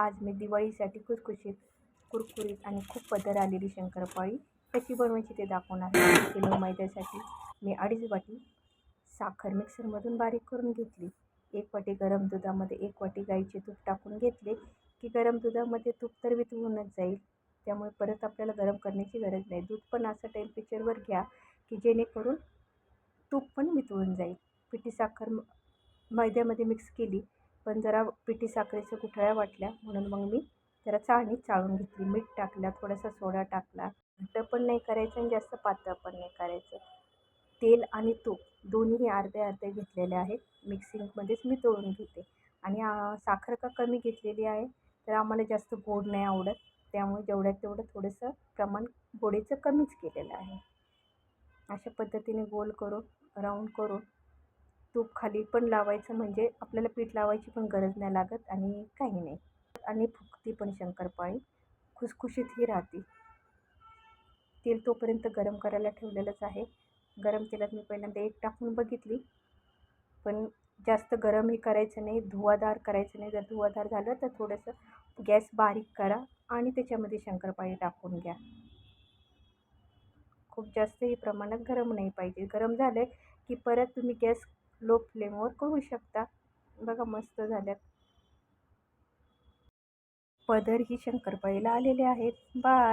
आज मी दिवाळीसाठी खुसखुशीत, कुरकुरीत आणि खूप पदर आलेली शंकरपाळी कशी बनवायची ते दाखवणार आहे. 1 किलो मैद्यासाठी मी 2.5 वाटी साखर मिक्सरमधून बारीक करून घेतली. 1 वाटी गरम दुधामध्ये 1 वाटी गाईचे तूप टाकून घेतले की गरम दुधामध्ये तूप तर वितळूनच जाईल, त्यामुळे परत आपल्याला गरम करण्याची गरज नाही. दूध पण असं टेम्परेचरवर घ्या की जेणेकरून तूप पण वितळून जाईल. पिठी साखर मैद्यामध्ये मिक्स केली, पण जरा पिठी साखरेच्या गुठळ्या वाटल्या म्हणून मग मी जरा चाळणीत चाळून घेतली. मीठ टाकला, थोडासा सोडा टाकला. घट्ट पण नाही करायचं आणि जास्त पातळ पण नाही करायचं. तेल आणि तूप दोन्ही अर्धे अर्धे घेतलेले आहेत. मिक्सिंगमध्येच मी तळून घेते आणि साखर का कमी घेतलेली आहे, तर आम्हाला जास्त गोड नाही आवडत, त्यामुळे जेवढ्यात तेवढं थोडंसं प्रमाण गोडीचं कमीच केलेलं आहे. अशा पद्धतीने गोल करून राऊंड करून तूप खाली पण लावायचं, म्हणजे आपल्याला पीठ लावायची पण गरज नाही लागत आणि काही नाही. आणि फुगती पण शंकरपाळी, खुसखुशीतही राहते. तेल तोपर्यंत गरम करायला ठेवलेलंच आहे. गरम तेलात मी पहिल्यांदा एक टाकून बघितली, पण जास्त गरमही करायचं नाही, धुवाधार करायचं नाही. जर धुवाधार झालं तर थोडंसं गॅस बारीक करा आणि त्याच्यामध्ये शंकरपाळी टाकून घ्या. खूप जास्तही प्रमाणात गरम नाही पाहिजे. गरम झालं की परत तुम्ही गॅस लो फ्लेमवर करू शकता. बघा मस्त झाल्यात. पदर ही शंकरपाळीला आलेले आहेत. बाय.